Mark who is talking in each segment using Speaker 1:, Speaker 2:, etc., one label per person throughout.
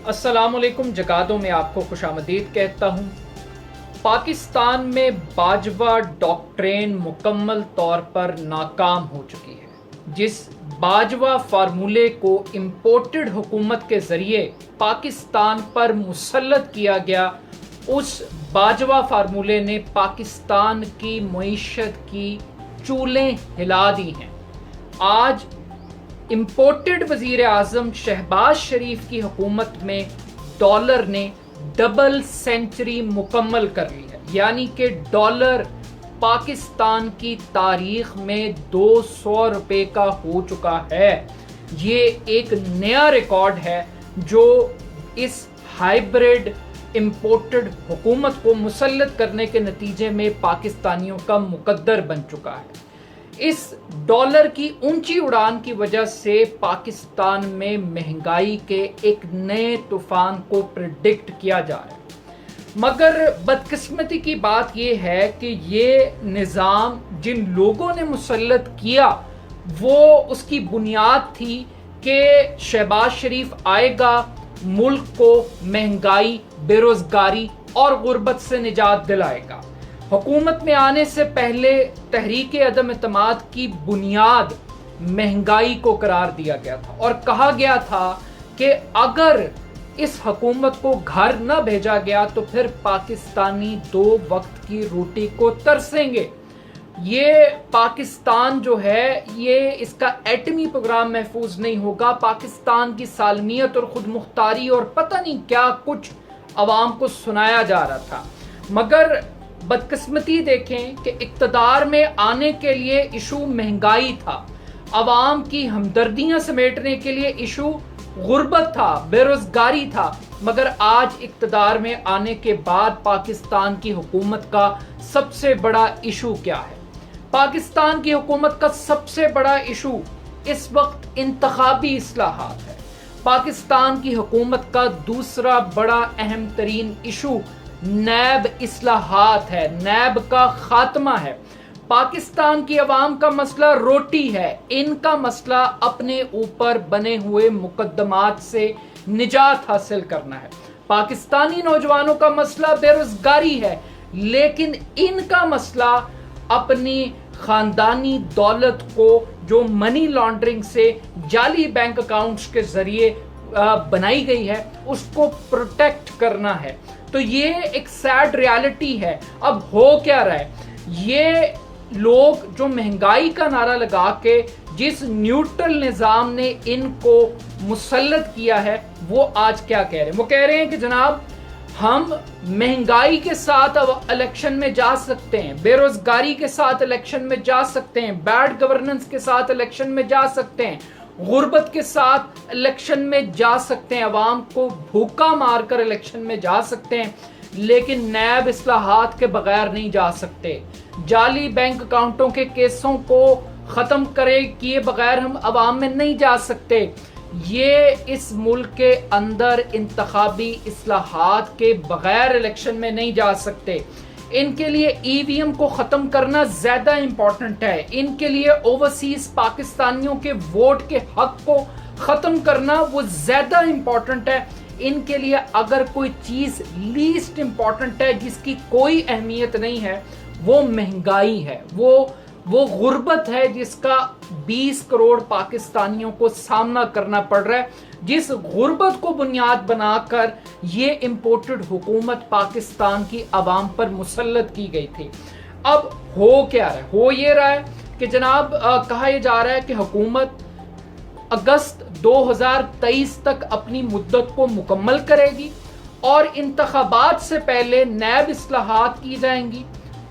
Speaker 1: السلام علیکم، جگادوں میں آپ کو خوش آمدید کہتا ہوں۔ پاکستان میں باجوہ ڈاکٹرین مکمل طور پر ناکام ہو چکی ہے۔ جس باجوہ فارمولے کو امپورٹڈ حکومت کے ذریعے پاکستان پر مسلط کیا گیا، اس باجوہ فارمولے نے پاکستان کی معیشت کی چولیں ہلا دی ہیں۔ آج امپورٹڈ وزیر اعظم شہباز شریف کی حکومت میں ڈالر نے ڈبل سینچری مکمل کر لی ہے، یعنی کہ ڈالر پاکستان کی تاریخ میں 200 روپے کا ہو چکا ہے۔ یہ ایک نیا ریکارڈ ہے جو اس ہائیبریڈ امپورٹڈ حکومت کو مسلط کرنے کے نتیجے میں پاکستانیوں کا مقدر بن چکا ہے۔ اس ڈالر کی اونچی اڑان کی وجہ سے پاکستان میں مہنگائی کے ایک نئے طوفان کو پریڈکٹ کیا جا رہا ہے، مگر بدقسمتی کی بات یہ ہے کہ یہ نظام جن لوگوں نے مسلط کیا وہ اس کی بنیاد تھی کہ شہباز شریف آئے گا، ملک کو مہنگائی، بے روزگاری اور غربت سے نجات دلائے گا۔ حکومت میں آنے سے پہلے تحریک عدم اعتماد کی بنیاد مہنگائی کو قرار دیا گیا تھا اور کہا گیا تھا کہ اگر اس حکومت کو گھر نہ بھیجا گیا تو پھر پاکستانی 2 وقت کی روٹی کو ترسیں گے۔ یہ پاکستان جو ہے یہ اس کا ایٹمی پروگرام محفوظ نہیں ہوگا، پاکستان کی سالمیت اور خود مختاری اور پتہ نہیں کیا کچھ عوام کو سنایا جا رہا تھا، مگر بدقسمتی دیکھیں کہ اقتدار میں آنے کے لیے ایشو مہنگائی تھا، عوام کی ہمدردیاں سمیٹنے کے لیے ایشو غربت تھا، بے روزگاری تھا، مگر آج اقتدار میں آنے کے بعد پاکستان کی حکومت کا سب سے بڑا ایشو کیا ہے؟ پاکستان کی حکومت کا سب سے بڑا ایشو اس وقت انتخابی اصلاحات ہے۔ پاکستان کی حکومت کا دوسرا بڑا اہم ترین ایشو نیب اصلاحات ہے، نیب کا خاتمہ ہے۔ پاکستان کی عوام کا مسئلہ روٹی ہے، ان کا مسئلہ اپنے اوپر بنے ہوئے مقدمات سے نجات حاصل کرنا ہے۔ پاکستانی نوجوانوں کا مسئلہ بے روزگاری ہے، لیکن ان کا مسئلہ اپنی خاندانی دولت کو جو منی لانڈرنگ سے جعلی بینک اکاؤنٹس کے ذریعے بنائی گئی ہے اس کو پروٹیکٹ کرنا ہے۔ تو یہ ایک سیڈ ریالٹی ہے۔ اب ہو کیا رہا ہے؟ یہ لوگ جو مہنگائی کا نعرہ لگا کے جس نیوٹرل نظام نے ان کو مسلط کیا ہے وہ آج کیا کہہ رہے ہیں؟ وہ کہہ رہے ہیں کہ جناب ہم مہنگائی کے ساتھ اب الیکشن میں جا سکتے ہیں، بے روزگاری کے ساتھ الیکشن میں جا سکتے ہیں، بیڈ گورننس کے ساتھ الیکشن میں جا سکتے ہیں، غربت کے ساتھ الیکشن میں جا سکتے ہیں، عوام کو بھوکا مار کر الیکشن میں جا سکتے ہیں، لیکن نیب اصلاحات کے بغیر نہیں جا سکتے۔ جعلی بینک اکاؤنٹوں کے کیسوں کو ختم کیے بغیر ہم عوام میں نہیں جا سکتے۔ یہ اس ملک کے اندر انتخابی اصلاحات کے بغیر الیکشن میں نہیں جا سکتے۔ ان کے لیے ای وی ایم کو ختم کرنا زیادہ امپورٹنٹ ہے، ان کے لیے اوورسیز پاکستانیوں کے ووٹ کے حق کو ختم کرنا وہ زیادہ امپورٹنٹ ہے۔ ان کے لیے اگر کوئی چیز لیسٹ امپورٹنٹ ہے جس کی کوئی اہمیت نہیں ہے وہ مہنگائی ہے، وہ غربت ہے جس کا 20 کروڑ پاکستانیوں کو سامنا کرنا پڑ رہا ہے، جس غربت کو بنیاد بنا کر یہ امپورٹڈ حکومت پاکستان کی عوام پر مسلط کی گئی تھی۔ اب ہو کیا رہا ہے؟ ہو یہ رہا ہے کہ جناب کہا یہ جا رہا ہے کہ حکومت اگست 2023 تک اپنی مدت کو مکمل کرے گی اور انتخابات سے پہلے نیب اصلاحات کی جائیں گی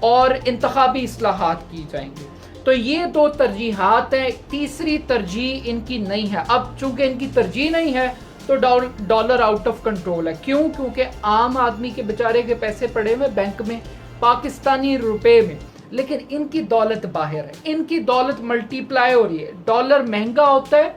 Speaker 1: اور انتخابی اصلاحات کی جائیں گی۔ تو یہ 2 ترجیحات ہیں، تیسری ترجیح ان کی نہیں ہے۔ اب چونکہ ان کی ترجیح نہیں ہے تو ڈالر آؤٹ آف کنٹرول ہے۔ کیونکہ عام آدمی کے بیچارے کے پیسے پڑے ہوئے بینک میں پاکستانی روپے میں، لیکن ان کی دولت باہر ہے، ان کی دولت ملٹی پلائی ہو رہی ہے۔ ڈالر مہنگا ہوتا ہے،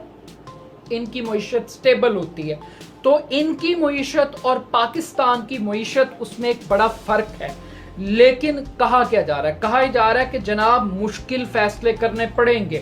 Speaker 1: ان کی معیشت سٹیبل ہوتی ہے، تو ان کی معیشت اور پاکستان کی معیشت اس میں ایک بڑا فرق ہے۔ لیکن کہا کیا جا رہا ہے؟ کہا جا رہا ہے کہ جناب مشکل فیصلے کرنے پڑیں گے۔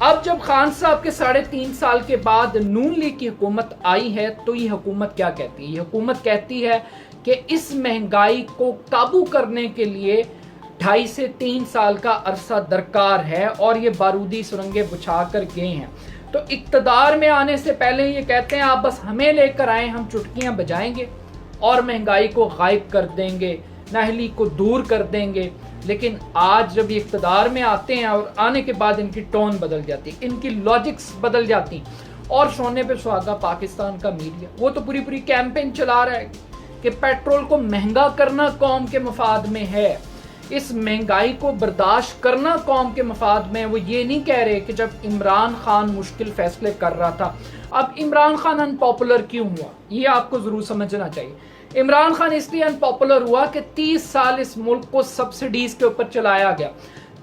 Speaker 1: اب جب خان صاحب کے 3.5 سال کے بعد نون لیگ کی حکومت آئی ہے تو یہ حکومت کیا کہتی ہے؟ یہ حکومت کہتی ہے کہ اس مہنگائی کو قابو کرنے کے لیے 2.5 سے 3 سال کا عرصہ درکار ہے، اور یہ بارودی سرنگیں بچھا کر گئے ہیں۔ تو اقتدار میں آنے سے پہلے یہ کہتے ہیں آپ بس ہمیں لے کر آئیں، ہم چٹکیاں بجائیں گے اور مہنگائی کو غائب کر دیں گے، نااہلی کو دور کر دیں گے۔ لیکن آج جب یہ اقتدار میں آتے ہیں اور آنے کے بعد ان کی ٹون بدل جاتی، ان کی لاجکس بدل جاتی، اور سونے پہ سہاگا پاکستان کا میڈیا وہ تو پوری کیمپین چلا رہا ہے کہ پیٹرول کو مہنگا کرنا قوم کے مفاد میں ہے، اس مہنگائی کو برداشت کرنا قوم کے مفاد میں۔ وہ یہ نہیں کہہ رہے کہ جب عمران خان مشکل فیصلے کر رہا تھا، اب عمران خان ان پاپولر کیوں ہوا، یہ آپ کو ضرور سمجھنا چاہیے۔ عمران خان اس لیے ان پاپولر ہوا کہ 30 سال اس ملک کو سبسڈیز کے اوپر چلایا گیا۔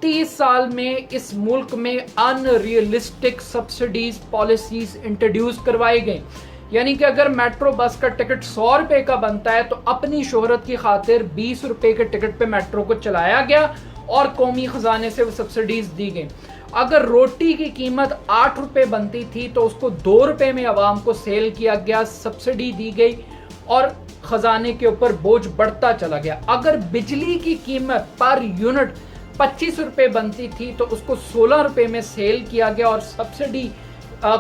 Speaker 1: 30 سال میں اس ملک میں ان ریئلسٹک سبسڈیز پالیسیز انٹروڈیوس کروائی گئیں، یعنی کہ اگر میٹرو بس کا ٹکٹ 100 روپے کا بنتا ہے تو اپنی شہرت کی خاطر 20 روپے کے ٹکٹ پہ میٹرو کو چلایا گیا اور قومی خزانے سے وہ سبسڈیز دی گئیں۔ اگر روٹی کی قیمت 8 روپے بنتی تھی تو اس کو 2 روپے میں عوام کو سیل کیا گیا، سبسڈی دی گئی اور خزانے کے اوپر بوجھ بڑھتا چلا گیا۔ اگر بجلی کی قیمت پر یونٹ 25 روپے بنتی تھی تو اس کو 16 روپے میں سیل کیا گیا اور سبسڈی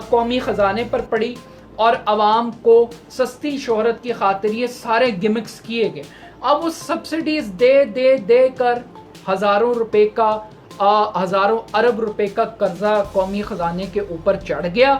Speaker 1: قومی خزانے پر پڑی، اور عوام کو سستی شہرت کی خاطر یہ سارے گمکس کیے گئے۔ اب وہ سبسڈیز دے کر ہزاروں ارب روپے کا قرضہ قومی خزانے کے اوپر چڑھ گیا،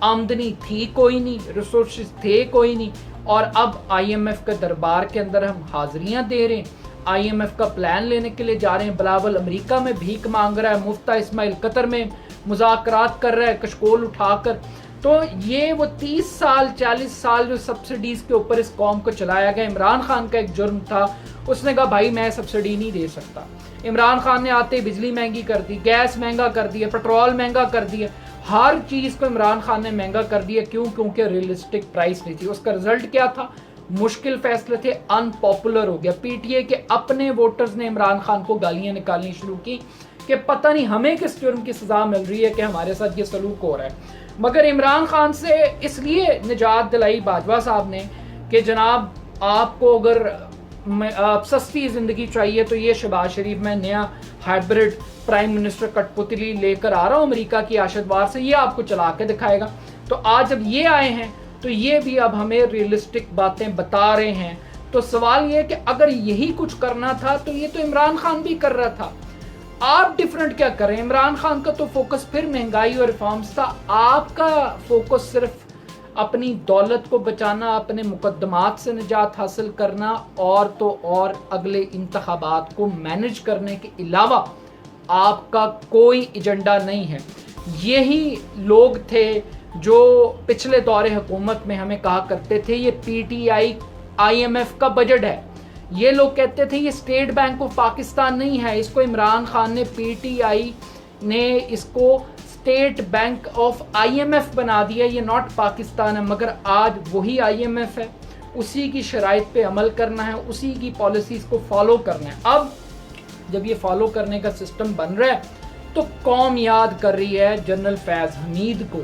Speaker 1: آمدنی تھی کوئی نہیں، ریسورسز تھے کوئی نہیں، اور اب آئی ایم ایف کے دربار کے اندر ہم حاضریاں دے رہے ہیں، آئی ایم ایف کا پلان لینے کے لیے جا رہے ہیں، بلاول امریکہ میں بھیک مانگ رہا ہے، مفتہ اسماعیل قطر میں مذاکرات کر رہا ہے کشکول اٹھا کر۔ تو یہ وہ 30 سال 40 سال جو سبسڈیز کے اوپر اس قوم کو چلایا گیا، عمران خان کا ایک جرم تھا، اس نے کہا بھائی میں سبسڈی نہیں دے سکتا۔ عمران خان نے آتے بجلی مہنگی کر دی، گیس مہنگا کر دیا، پیٹرول مہنگا کر دیا، ہر چیز کو عمران خان نے مہنگا کر دیا۔ کیونکہ ریئلسٹک پرائس نہیں تھی۔ اس کا رزلٹ کیا تھا؟ مشکل فیصلے تھے، ان پاپولر ہو گیا۔ پی ٹی اے کے اپنے ووٹرز نے عمران خان کو گالیاں نکالنی شروع کی کہ پتہ نہیں ہمیں کس جرم کی سزا مل رہی ہے کہ ہمارے ساتھ یہ سلوک ہو رہا ہے۔ مگر عمران خان سے اس لیے نجات دلائی باجوہ صاحب نے کہ جناب آپ کو اگر سستی زندگی چاہیے تو یہ شہباز شریف میں نیا ہائبرڈ پرائم منسٹر کٹ پتلی لے کر آ رہا ہوں امریکہ کی آشدوار سے، یہ آپ کو چلا کے دکھائے گا۔ تو آج جب یہ آئے ہیں تو یہ بھی اب ہمیں ریئلسٹک باتیں بتا رہے ہیں۔ تو سوال یہ کہ اگر یہی کچھ کرنا تھا تو یہ تو عمران خان بھی کر رہا تھا، آپ ڈیفرنٹ کیا کریں؟ عمران خان کا تو فوکس پھر مہنگائی اور ریفارمز تھا، آپ کا فوکس صرف اپنی دولت کو بچانا، اپنے مقدمات سے نجات حاصل کرنا اور تو اور اگلے انتخابات کو مینج کرنے کے علاوہ آپ کا کوئی ایجنڈا نہیں ہے۔ یہی لوگ تھے جو پچھلے دور حکومت میں ہمیں کہا کرتے تھے یہ P T I M F کا بجٹ ہے، یہ لوگ کہتے تھے یہ اسٹیٹ بینک آف پاکستان نہیں ہے، اس کو عمران خان نے پی ٹی آئی نے اس کو state bank of I M F بنا دیا، یہ ناٹ پاکستان ہے۔ مگر آج وہی آئی ایم ایف ہے، اسی کی شرائط پہ عمل کرنا ہے، اسی کی پالیسیز کو فالو کرنا ہے۔ اب جب یہ فالو کرنے کا سسٹم بن رہا ہے تو قوم یاد کر رہی ہے جنرل فیض حمید کو،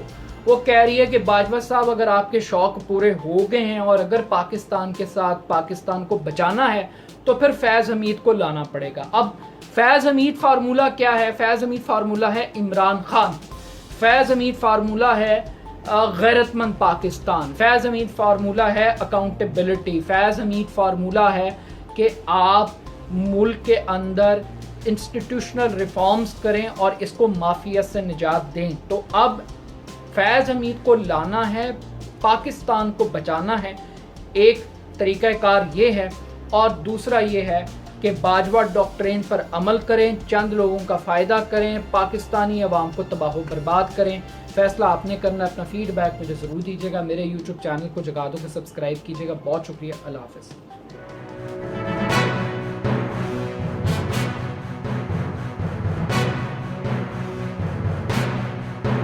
Speaker 1: وہ کہہ رہی ہے کہ باجوہ صاحب اگر آپ کے شوق پورے ہو گئے ہیں اور اگر پاکستان کے ساتھ پاکستان کو بچانا ہے تو پھر فیض حمید کو لانا پڑے گا۔ اب فیض حمید فارمولہ کیا ہے؟ فیض حمید فارمولہ ہے عمران خان، فیض حمید فارمولہ ہے غیرت مند پاکستان، فیض حمید فارمولہ ہے اکاؤنٹیبلٹی، فیض حمید فارمولہ ہے کہ آپ ملک کے اندر انسٹیٹیوشنل ریفارمز کریں اور اس کو مافیا سے نجات دیں۔ تو اب فیض حمید کو لانا ہے، پاکستان کو بچانا ہے، ایک طریقہ کار یہ ہے، اور دوسرا یہ ہے کہ باجوہ ڈاکٹرین پر عمل کریں، چند لوگوں کا فائدہ کریں، پاکستانی عوام کو تباہ و برباد کریں۔ فیصلہ آپ نے کرنا، اپنا فیڈ بیک مجھے ضرور دیجیے گا، میرے یوٹیوب چینل کو جگا دو کہ سبسکرائب کیجیے گا۔ بہت شکریہ، اللہ حافظ۔